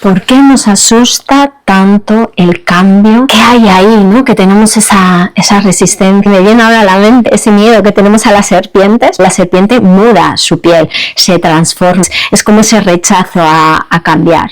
¿Por qué nos asusta tanto el cambio? ¿Qué hay ahí, no? Que tenemos esa resistencia. Me viene ahora a la mente ese miedo que tenemos a las serpientes. La serpiente muda su piel, se transforma. Es como ese rechazo a cambiar.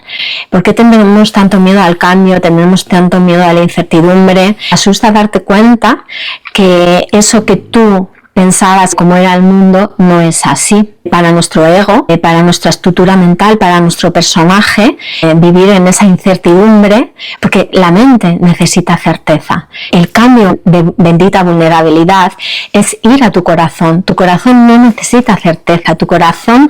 ¿Por qué tenemos tanto miedo al cambio? Tenemos tanto miedo a la incertidumbre. Asusta darte cuenta que eso que tú pensabas como era el mundo no es así. Para nuestro ego, para nuestra estructura mental, para nuestro personaje, vivir en esa incertidumbre, porque la mente necesita certeza. El cambio de bendita vulnerabilidad es ir a tu corazón. Tu corazón no necesita certeza, tu corazón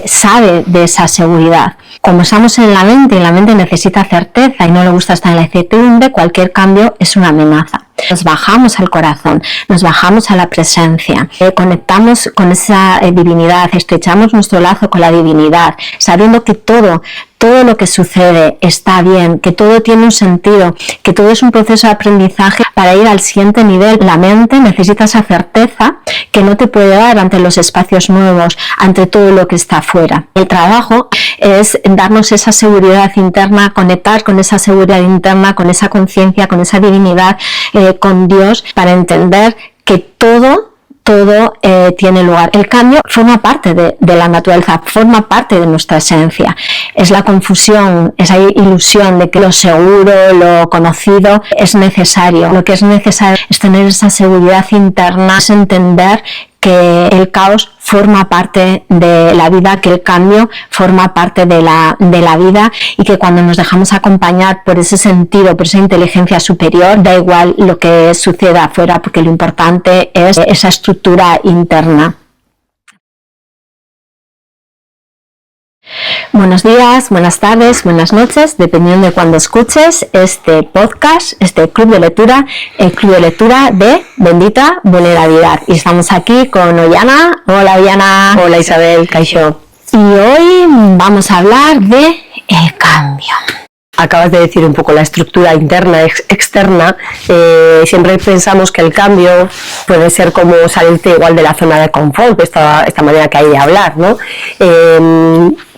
sabe de esa seguridad. Como estamos en la mente y la mente necesita certeza y no le gusta estar en la incertidumbre, cualquier cambio es una amenaza. Nos bajamos al corazón, nos bajamos a la presencia, conectamos con esa divinidad, estrechamos nuestro lazo con la divinidad, sabiendo que todo lo que sucede está bien, que todo tiene un sentido, que todo es un proceso de aprendizaje para ir al siguiente nivel. La mente necesita esa certeza que no te puede dar ante los espacios nuevos, ante todo lo que está afuera. El trabajo es darnos esa seguridad interna, conectar con esa seguridad interna, con esa conciencia, con esa divinidad, con Dios, para entender que todo tiene lugar. El cambio forma parte de la naturaleza, forma parte de nuestra esencia. Es la confusión, esa ilusión de que lo seguro, lo conocido es necesario. Lo que es necesario es tener esa seguridad interna, es entender que el caos forma parte de la vida, que el cambio forma parte de la vida, y que cuando nos dejamos acompañar por ese sentido, por esa inteligencia superior, da igual lo que suceda afuera, porque lo importante es esa estructura interna. Buenos días, buenas tardes, buenas noches, dependiendo de cuándo escuches este podcast, este club de lectura, el club de lectura de Bendita Vulnerabilidad. Y estamos aquí con Ollana. Hola Ollana. Hola Isabel, Kaixo. Y hoy vamos a hablar de el cambio. Acabas de decir un poco la estructura interna, externa. Siempre pensamos que el cambio puede ser como salirte igual de la zona de confort, esta manera que hay de hablar, ¿no?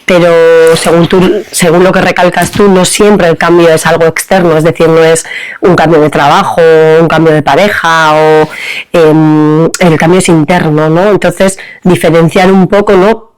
Pero según lo que recalcas tú, no siempre el cambio es algo externo, es decir, no es un cambio de trabajo, un cambio de pareja, o el cambio es interno, ¿no? Entonces, diferenciar un poco, ¿no?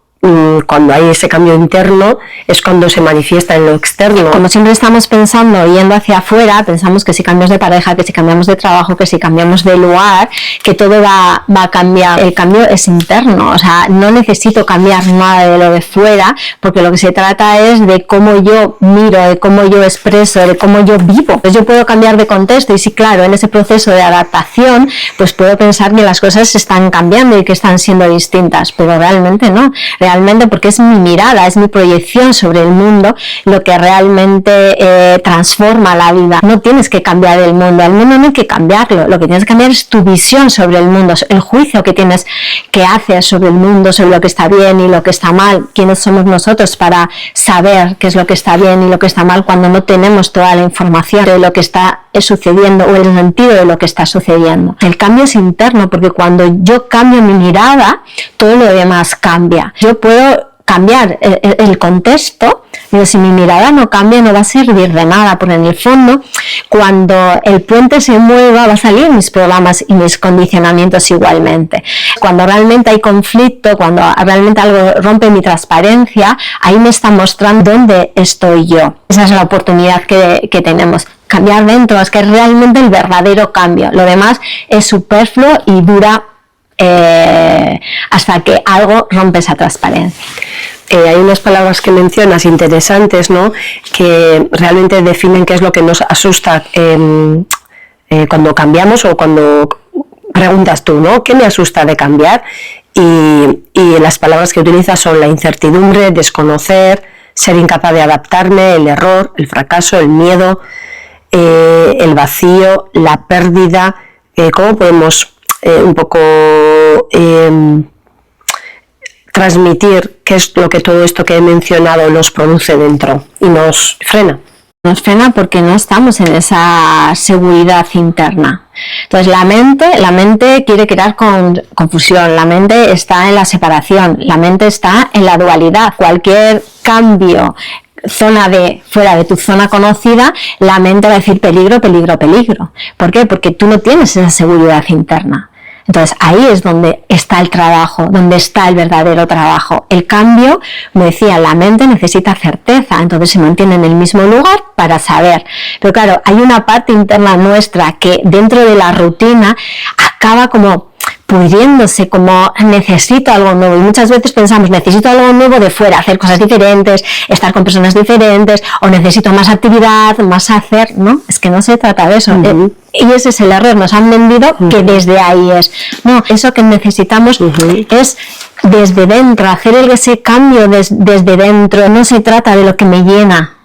Cuando hay ese cambio interno es cuando se manifiesta en lo externo. Como siempre estamos pensando, yendo hacia afuera, pensamos que si cambiamos de pareja, que si cambiamos de trabajo, que si cambiamos de lugar, que todo va a cambiar. El cambio es interno, o sea, no necesito cambiar nada de lo de fuera, porque lo que se trata es de cómo yo miro, de cómo yo expreso, de cómo yo vivo. Pues yo puedo cambiar de contexto y sí, claro, en ese proceso de adaptación, pues puedo pensar que las cosas están cambiando y que están siendo distintas, pero realmente no. Realmente, porque es mi mirada, es mi proyección sobre el mundo lo que realmente transforma la vida. No tienes que cambiar el mundo no hay que cambiarlo, lo que tienes que cambiar es tu visión sobre el mundo, el juicio que haces sobre el mundo, sobre lo que está bien y lo que está mal. ¿Quiénes somos nosotros para saber qué es lo que está bien y lo que está mal cuando no tenemos toda la información de lo que está sucediendo o el sentido de lo que está sucediendo? El cambio es interno, porque cuando yo cambio mi mirada, todo lo demás cambia. Yo puedo cambiar el contexto, pero si mi mirada no cambia no va a servir de nada, porque en el fondo cuando el puente se mueva va a salir mis programas y mis condicionamientos igualmente. Cuando realmente hay conflicto, cuando realmente algo rompe mi transparencia, ahí me está mostrando dónde estoy yo. Esa es la oportunidad que tenemos. Cambiar dentro es que es realmente el verdadero cambio. Lo demás es superfluo y dura hasta que algo rompe esa transparencia. Hay unas palabras que mencionas interesantes, ¿no? Que realmente definen qué es lo que nos asusta cuando cambiamos, o cuando preguntas tú, ¿no? ¿Qué me asusta de cambiar? Y las palabras que utilizas son la incertidumbre, desconocer, ser incapaz de adaptarme, el error, el fracaso, el miedo, el vacío, la pérdida. ¿Cómo podemos un poco transmitir qué es lo que todo esto que he mencionado nos produce dentro y nos frena? Nos frena porque no estamos en esa seguridad interna. Entonces la mente quiere crear confusión, la mente está en la separación, la mente está en la dualidad. Cualquier cambio fuera de tu zona conocida, la mente va a decir peligro, peligro, peligro. ¿Por qué? Porque tú no tienes esa seguridad interna. Entonces ahí es donde está el trabajo, donde está el verdadero trabajo. El cambio, me decía, la mente necesita certeza, entonces se mantiene en el mismo lugar para saber. Pero claro, hay una parte interna nuestra que dentro de la rutina acaba como pudriéndose, como necesito algo nuevo, y muchas veces pensamos necesito algo nuevo de fuera, hacer cosas diferentes, estar con personas diferentes, o necesito más actividad, más hacer, ¿no? Es que no se trata de eso. Y ese es el error, nos han vendido que desde ahí es. No, eso que necesitamos es desde dentro, hacer ese cambio desde dentro. No se trata de lo que me llena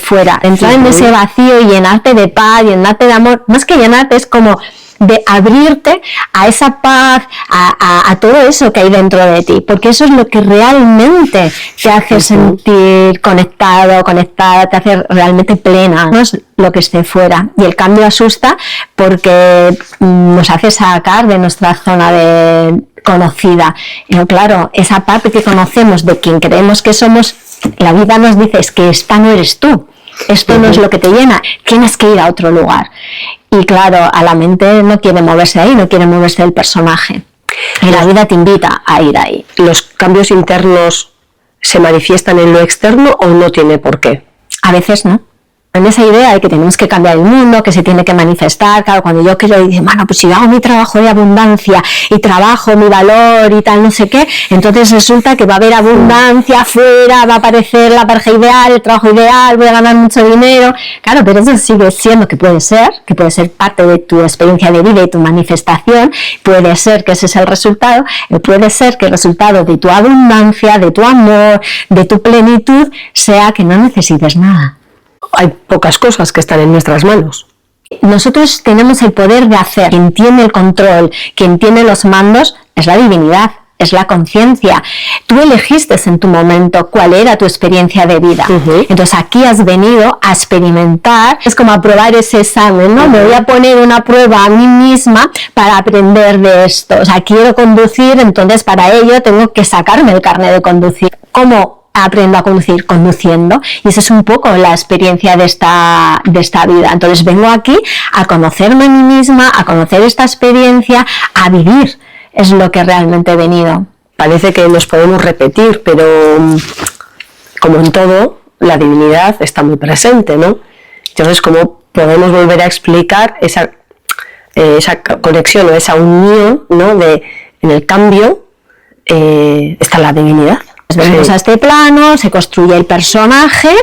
fuera, entrar en ese vacío y llenarte de paz, llenarte de amor. Más que llenarte, es como de abrirte a esa paz, a todo eso que hay dentro de ti, porque eso es lo que realmente te hace sentir conectado, conectada, te hace realmente plena, no es lo que esté fuera. Y el cambio asusta porque nos hace sacar de nuestra zona conocida. Pero claro, esa parte que conocemos de quien creemos que somos, la vida nos dice es que esta no eres tú. Esto no es lo que te llena, tienes que ir a otro lugar. Y claro, a la mente no quiere moverse ahí, no quiere moverse del personaje. Y la vida te invita a ir ahí. ¿Los cambios internos se manifiestan en lo externo o no tiene por qué? A veces no. En esa idea de que tenemos que cambiar el mundo, que se tiene que manifestar, claro, cuando yo quiero decir, bueno, pues si yo hago mi trabajo de abundancia y trabajo mi valor y tal, no sé qué, entonces resulta que va a haber abundancia afuera, va a aparecer la pareja ideal, el trabajo ideal, voy a ganar mucho dinero. Claro, pero eso sigue siendo que puede ser parte de tu experiencia de vida y tu manifestación, puede ser que ese es el resultado, puede ser que el resultado de tu abundancia, de tu amor, de tu plenitud, sea que no necesites nada. Hay pocas cosas que están en nuestras manos. Nosotros tenemos el poder de hacer. Quien tiene el control, quien tiene los mandos, es la divinidad, es la conciencia. Tú elegiste en tu momento cuál era tu experiencia de vida. Entonces aquí has venido a experimentar, es como a probar ese examen, ¿no? Me voy a poner una prueba a mí misma para aprender de esto. O sea, quiero conducir, entonces para ello tengo que sacarme el carnet de conducir. ¿Cómo aprendo a conducir? Conduciendo, y esa es un poco la experiencia de esta vida. Entonces vengo aquí a conocerme a mí misma, a conocer esta experiencia, a vivir, es lo que realmente he venido. Parece que nos podemos repetir, pero como en todo, la divinidad está muy presente, ¿no? Entonces, ¿cómo podemos volver a explicar esa conexión o esa unión, ¿no? En el cambio está la divinidad. Venimos a este plano, se construye el personaje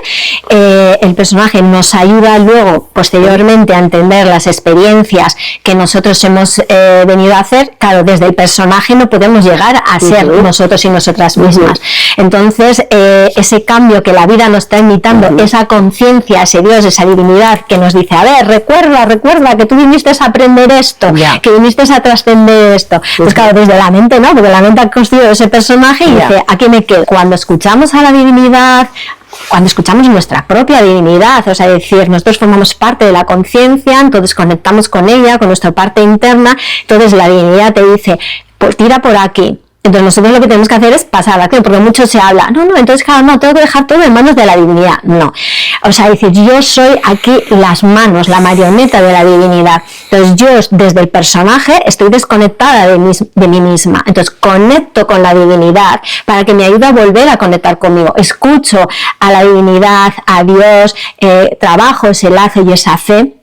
nos ayuda luego, posteriormente, a entender las experiencias que nosotros hemos venido a hacer. Claro, desde el personaje no podemos llegar a ser nosotros y nosotras mismas. Entonces, ese cambio que la vida nos está invitando, esa conciencia, ese Dios, esa divinidad que nos dice, a ver, recuerda que tú viniste a aprender esto, que viniste a trascender esto. Pues claro, desde la mente no, porque la mente ha construido ese personaje y dice, aquí me quedo. Cuando escuchamos a la divinidad, cuando escuchamos nuestra propia divinidad, o sea, decir, nosotros formamos parte de la conciencia, entonces conectamos con ella, con nuestra parte interna, entonces la divinidad te dice, pues tira por aquí. Entonces nosotros lo que tenemos que hacer es pasar la acción, porque mucho se habla, entonces claro, no, tengo que dejar todo en manos de la divinidad. No, o sea, decir, yo soy aquí las manos, la marioneta de la divinidad. Entonces yo desde el personaje estoy desconectada de mí misma, entonces conecto con la divinidad para que me ayude a volver a conectar conmigo, escucho a la divinidad, a Dios, trabajo ese lazo y esa fe,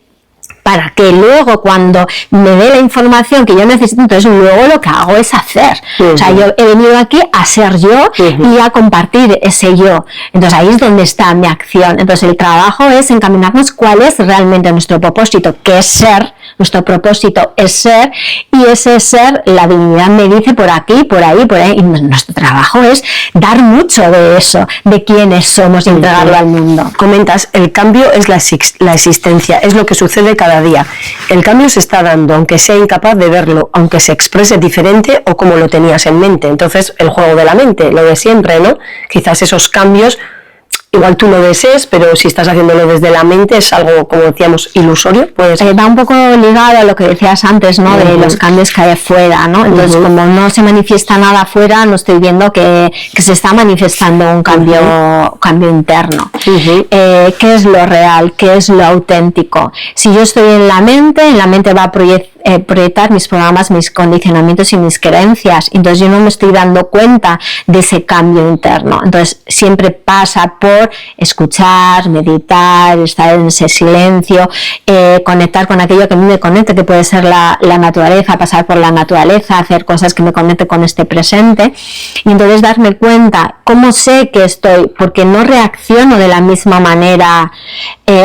para que luego cuando me dé la información que yo necesito, entonces luego lo que hago es hacer. O sea, yo he venido aquí a ser yo y a compartir ese yo. Entonces ahí es donde está mi acción. Entonces el trabajo es encaminarnos cuál es realmente nuestro propósito, que es ser. Nuestro propósito es ser, y ese ser, la divinidad me dice por aquí, por ahí, y nuestro trabajo es dar mucho de eso, de quiénes somos y entregarlo al mundo. Comentas, el cambio es la existencia, es lo que sucede cada día. El cambio se está dando, aunque sea incapaz de verlo, aunque se exprese diferente o como lo tenías en mente. Entonces, el juego de la mente, lo de siempre, ¿no? Quizás esos cambios igual tú lo desees, pero si estás haciéndolo desde la mente es algo, como decíamos, ilusorio. Pues va un poco ligado a lo que decías antes, ¿no? De los cambios que hay afuera, ¿no? Entonces, como no se manifiesta nada afuera, no estoy viendo que se está manifestando un cambio interno. ¿Qué es lo real? ¿Qué es lo auténtico? Si yo estoy en la mente va a proyectar mis programas, mis condicionamientos y mis creencias. Entonces yo no me estoy dando cuenta de ese cambio interno. Entonces siempre pasa por escuchar, meditar, estar en ese silencio, conectar con aquello que a mí me conecte, que puede ser la naturaleza, pasar por la naturaleza, hacer cosas que me conecten con este presente, y entonces darme cuenta. ¿Cómo sé que estoy? Porque no reacciono de la misma manera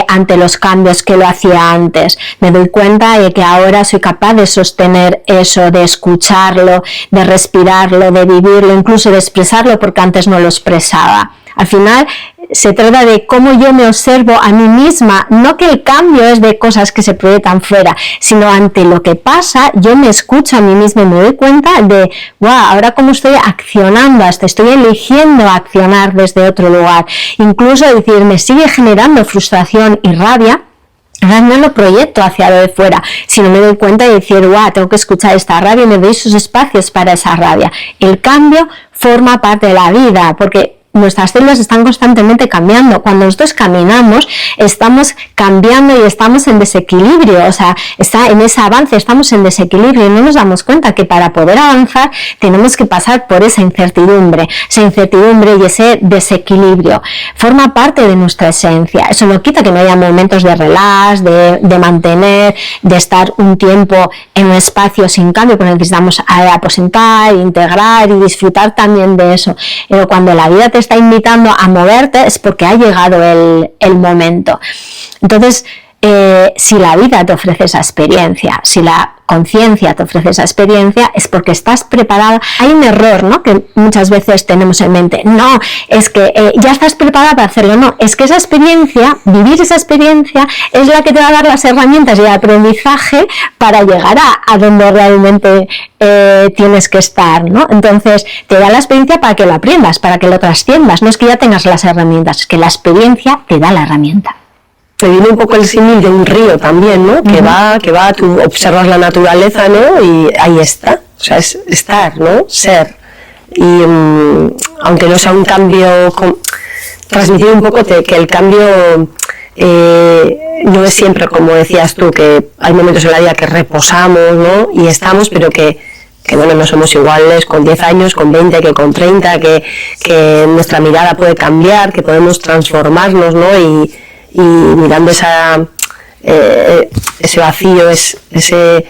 ante los cambios que lo hacía antes. Me doy cuenta de que ahora soy capaz de sostener eso, de escucharlo, de respirarlo, de vivirlo, incluso de expresarlo, porque antes no lo expresaba. Al final se trata de cómo yo me observo a mí misma, no que el cambio es de cosas que se proyectan fuera, sino ante lo que pasa, yo me escucho a mí misma y me doy cuenta de, wow, ahora cómo estoy accionando, hasta estoy eligiendo accionar desde otro lugar. Incluso decir, me sigue generando frustración y rabia, no lo proyecto hacia lo de fuera, sino me doy cuenta de decir, wow, tengo que escuchar esta rabia y me doy sus espacios para esa rabia. El cambio forma parte de la vida, porque nuestras células están constantemente cambiando. Cuando nosotros caminamos, estamos cambiando y estamos en desequilibrio, o sea, está en ese avance, estamos en desequilibrio y no nos damos cuenta que para poder avanzar tenemos que pasar por esa incertidumbre y ese desequilibrio. Forma parte de nuestra esencia. Eso no quita que no haya momentos de relax, de mantener, de estar un tiempo en un espacio sin cambio, porque necesitamos aposentar, integrar y disfrutar también de eso. Pero cuando la vida te está invitando a moverte es porque ha llegado el momento. Entonces, si la vida te ofrece esa experiencia, si la conciencia te ofrece esa experiencia, es porque estás preparada. Hay un error, ¿no?, que muchas veces tenemos en mente. No, es que ya estás preparada para hacerlo. No, es que esa experiencia, vivir esa experiencia, es la que te va a dar las herramientas y el aprendizaje para llegar a donde realmente tienes que estar, ¿no? Entonces, te da la experiencia para que lo aprendas, para que lo trasciendas. No es que ya tengas las herramientas, es que la experiencia te da la herramienta. Te viene un poco el símil de un río también, ¿no? Que va, tú observas la naturaleza, ¿no? Y ahí está, o sea, es estar, ¿no? Ser. Y aunque no sea un cambio, transmitir un poco que el cambio no es siempre, como decías tú, que hay momentos en la vida que reposamos, ¿no? Y estamos, pero que bueno, no somos iguales con 10 años, con 20, que con 30, que nuestra mirada puede cambiar, que podemos transformarnos, ¿no? Y mirando ese vacío, ese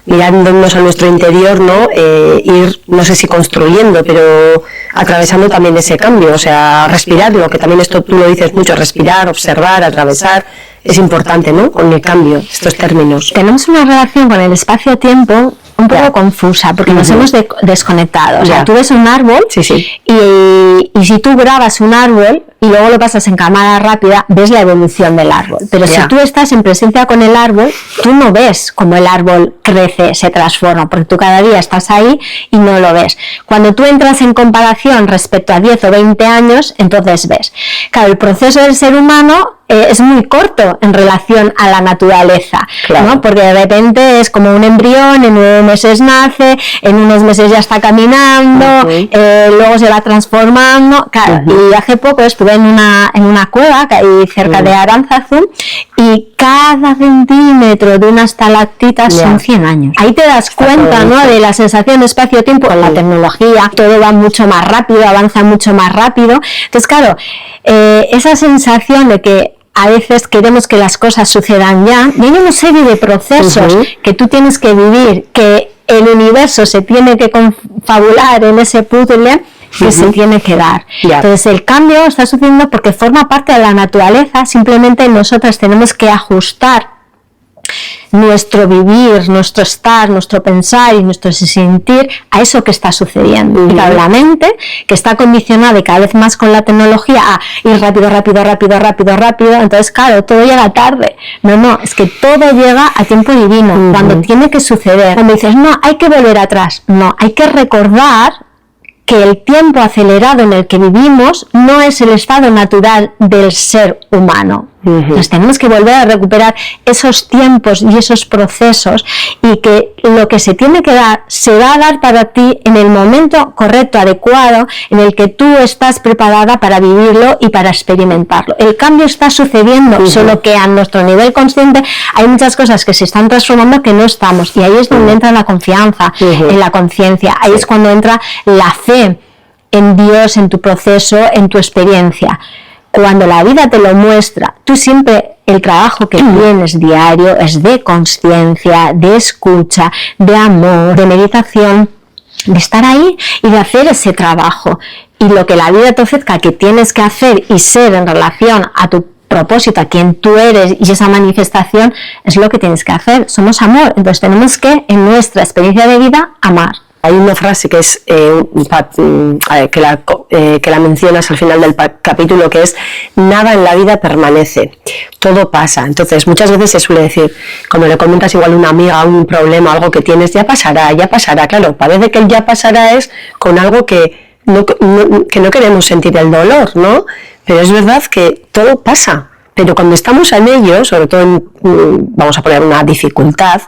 mirándonos a nuestro interior, ¿no? Ir, no sé si construyendo, pero atravesando también ese cambio, o sea, respirarlo, que también esto tú lo dices mucho, respirar, observar, atravesar, es importante, ¿no? Con el cambio, estos términos. Tenemos una relación con el espacio-tiempo un poco confusa, porque nos hemos desconectado. O sea, tú ves un árbol y si tú grabas un árbol y luego lo pasas en cámara rápida, ves la evolución del árbol. Pero si tú estás en presencia con el árbol, tú no ves cómo el árbol crece, se transforma, porque tú cada día estás ahí y no lo ves. Cuando tú entras en comparación respecto a 10 o 20 años, entonces ves. Claro, el proceso del ser humano es muy corto en relación a la naturaleza, ¿no? Porque de repente es como un embrión, en 9 meses nace, en unos meses ya está caminando, luego se va transformando, claro. Y hace poco estuve en una cueva que hay cerca de Aránzazu, y cada centímetro de una estalactita son 100 años. Ahí te das cuenta, ¿no?, de la sensación de espacio-tiempo. Con la tecnología todo va mucho más rápido, avanza mucho más rápido. Entonces, claro, esa sensación de que a veces queremos que las cosas sucedan ya, y hay una serie de procesos que tú tienes que vivir, que el universo se tiene que confabular en ese puzzle que se tiene que dar. Entonces el cambio está sucediendo porque forma parte de la naturaleza, simplemente nosotras tenemos que ajustar nuestro vivir, nuestro estar, nuestro pensar y nuestro sentir a eso que está sucediendo. Y claro, la mente, que está condicionada y cada vez más con la tecnología a ir rápido, entonces claro, todo llega tarde. No, es que todo llega a tiempo divino, cuando tiene que suceder. Cuando dices, no, hay que volver atrás, no, hay que recordar que el tiempo acelerado en el que vivimos no es el estado natural del ser humano. Entonces tenemos que volver a recuperar esos tiempos y esos procesos, y que lo que se tiene que dar se va a dar para ti en el momento correcto, adecuado, en el que tú estás preparada para vivirlo y para experimentarlo. El cambio está sucediendo, solo que a nuestro nivel consciente hay muchas cosas que se están transformando que no estamos, y ahí es donde entra la confianza, en la conciencia, ahí es cuando entra la fe en Dios, en tu proceso, en tu experiencia. Cuando la vida te lo muestra, tú siempre, el trabajo que tienes diario es de conciencia, de escucha, de amor, de meditación, de estar ahí y de hacer ese trabajo. Y lo que la vida te ofrezca que tienes que hacer y ser en relación a tu propósito, a quien tú eres y esa manifestación, es lo que tienes que hacer. Somos amor, entonces tenemos que, en nuestra experiencia de vida, amar. Hay una frase que es que la mencionas al final del capítulo, que es: nada en la vida permanece, todo pasa. Entonces muchas veces se suele decir, cuando le comentas igual a una amiga un problema, algo que tienes, ya pasará. Claro, parece que el ya pasará es con algo que no queremos sentir el dolor, ¿no? Pero es verdad que todo pasa, pero cuando estamos en ello, sobre todo vamos a poner una dificultad,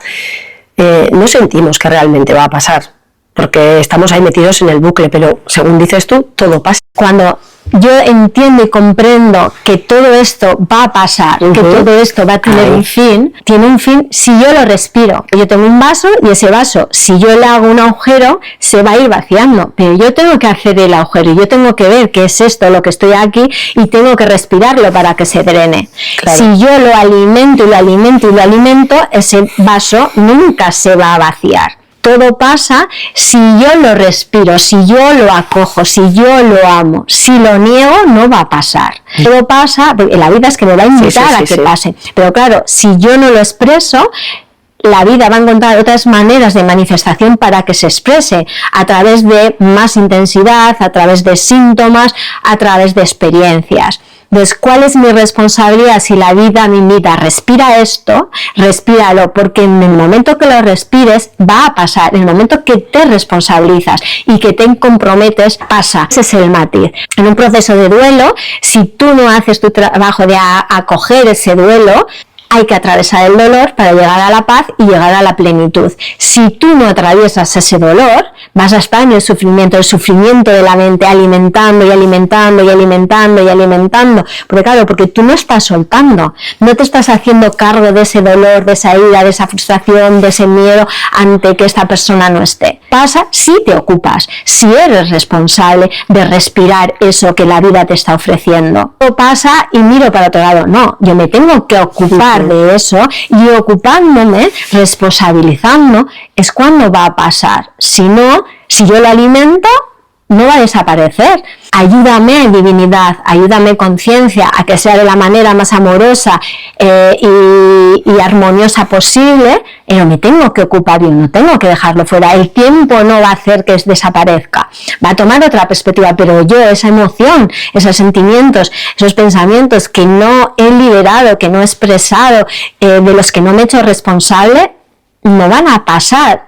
no sentimos que realmente va a pasar, porque estamos ahí metidos en el bucle, pero según dices tú, todo pasa. Cuando yo entiendo y comprendo que todo esto va a pasar, que todo esto va a tener un fin, tiene un fin si yo lo respiro. Yo tengo un vaso y ese vaso, si yo le hago un agujero, se va a ir vaciando, pero yo tengo que hacer el agujero y yo tengo que ver qué es esto, lo que estoy aquí, y tengo que respirarlo para que se drene. Claro. Si yo lo alimento y lo alimento y lo alimento, ese vaso nunca se va a vaciar. Todo pasa si yo lo respiro, si yo lo acojo, si yo lo amo. Si lo niego, no va a pasar. Todo pasa, porque la vida es que me va a invitar a que pase. Pero claro, si yo no lo expreso, la vida va a encontrar otras maneras de manifestación para que se exprese, a través de más intensidad, a través de síntomas, a través de experiencias. Entonces, ¿cuál es mi responsabilidad si la vida me invita? Respira esto, respíralo, porque en el momento que lo respires va a pasar. En el momento que te responsabilizas y que te comprometes, pasa. Ese es el matiz. En un proceso de duelo, si tú no haces tu trabajo de acoger ese duelo, hay que atravesar el dolor para llegar a la paz y llegar a la plenitud. Si tú no atraviesas ese dolor, vas a estar en el sufrimiento de la mente, alimentando y alimentando y alimentando y alimentando. Porque claro, porque tú no estás soltando, no te estás haciendo cargo de ese dolor, de esa ira, de esa frustración, de ese miedo ante que esta persona no esté. Pasa si te ocupas, si eres responsable de respirar eso que la vida te está ofreciendo. O pasa y miro para otro lado. No, yo me tengo que ocupar de eso, y ocupándome, responsabilizando, es cuando va a pasar. Si no, si yo lo alimento, no va a desaparecer. Ayúdame, divinidad, ayúdame, conciencia, a que sea de la manera más amorosa y armoniosa posible, pero me tengo que ocupar, yo no tengo que dejarlo fuera. El tiempo no va a hacer que desaparezca, va a tomar otra perspectiva, pero yo, esa emoción, esos sentimientos, esos pensamientos que no he liberado, que no he expresado, de los que no me he hecho responsable, no van a pasar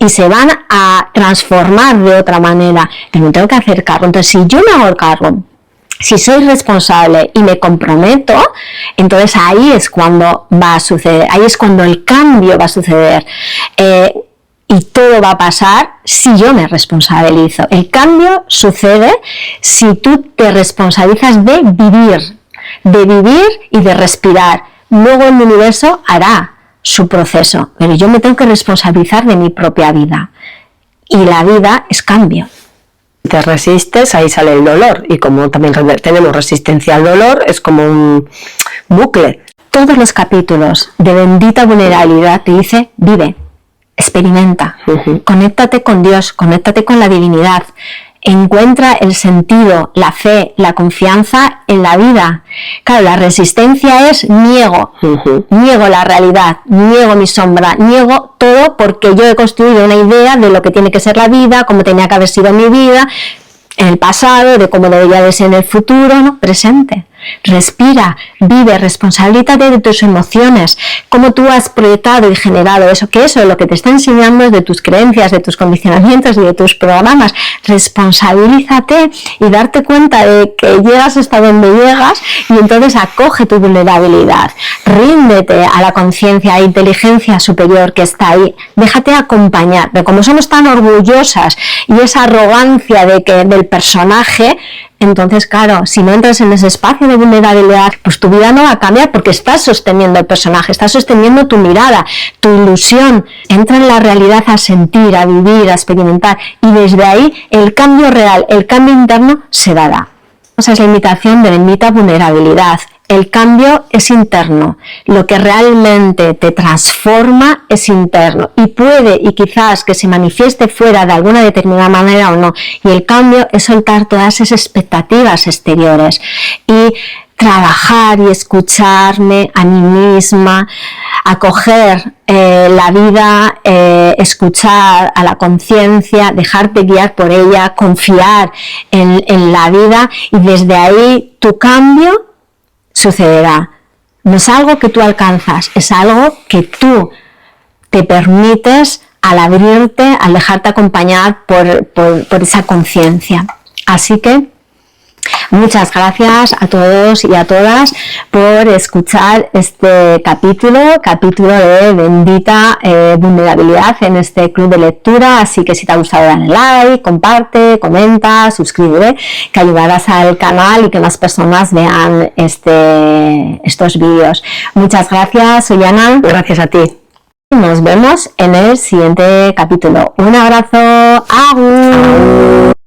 y se van a transformar de otra manera, pero me tengo que hacer cargo. Entonces, si yo me hago cargo, si soy responsable y me comprometo, entonces ahí es cuando va a suceder, ahí es cuando el cambio va a suceder, y todo va a pasar si yo me responsabilizo. El cambio sucede si tú te responsabilizas de vivir y de respirar. Luego el universo hará su proceso, pero yo me tengo que responsabilizar de mi propia vida, y la vida es cambio. Te resistes, ahí sale el dolor, y como también tenemos resistencia al dolor, es como un bucle. Todos los capítulos de Bendita Vulnerabilidad te dice: vive, experimenta, conéctate con Dios, conéctate con la divinidad, encuentra el sentido, la fe, la confianza en la vida. Claro, la resistencia es niego la realidad, niego mi sombra, niego todo, porque yo he construido una idea de lo que tiene que ser la vida, cómo tenía que haber sido mi vida en el pasado, de cómo debería de ser en el futuro, ¿no? Presente. Respira, vive, responsabilízate de tus emociones, cómo tú has proyectado y generado eso, que eso es lo que te está enseñando es de tus creencias, de tus condicionamientos y de tus programas. Responsabilízate y darte cuenta de que llegas hasta donde llegas y entonces acoge tu vulnerabilidad. Ríndete a la conciencia e inteligencia superior que está ahí. Déjate acompañar. Pero como somos tan orgullosas y esa arrogancia del personaje, entonces, claro, si no entras en ese espacio de vulnerabilidad, pues tu vida no va a cambiar porque estás sosteniendo el personaje, estás sosteniendo tu mirada, tu ilusión. Entra en la realidad a sentir, a vivir, a experimentar y desde ahí el cambio real, el cambio interno se dará. Esa es la invitación de bendita vulnerabilidad. El cambio es interno, lo que realmente te transforma es interno y puede y quizás que se manifieste fuera de alguna determinada manera o no, y el cambio es soltar todas esas expectativas exteriores y trabajar y escucharme a mí misma, acoger la vida, escuchar a la conciencia, dejarte guiar por ella, confiar en la vida y desde ahí tu cambio sucederá. No es algo que tú alcanzas, es algo que tú te permites al abrirte, al dejarte acompañar por esa conciencia. Así que muchas gracias a todos y a todas por escuchar este capítulo de bendita vulnerabilidad en este club de lectura. Así que si te ha gustado dale like, comparte, comenta, suscríbete, que ayudarás al canal y que más personas vean estos vídeos. Muchas gracias, soy Ana. Gracias a ti. Nos vemos en el siguiente capítulo. Un abrazo. ¡Agur!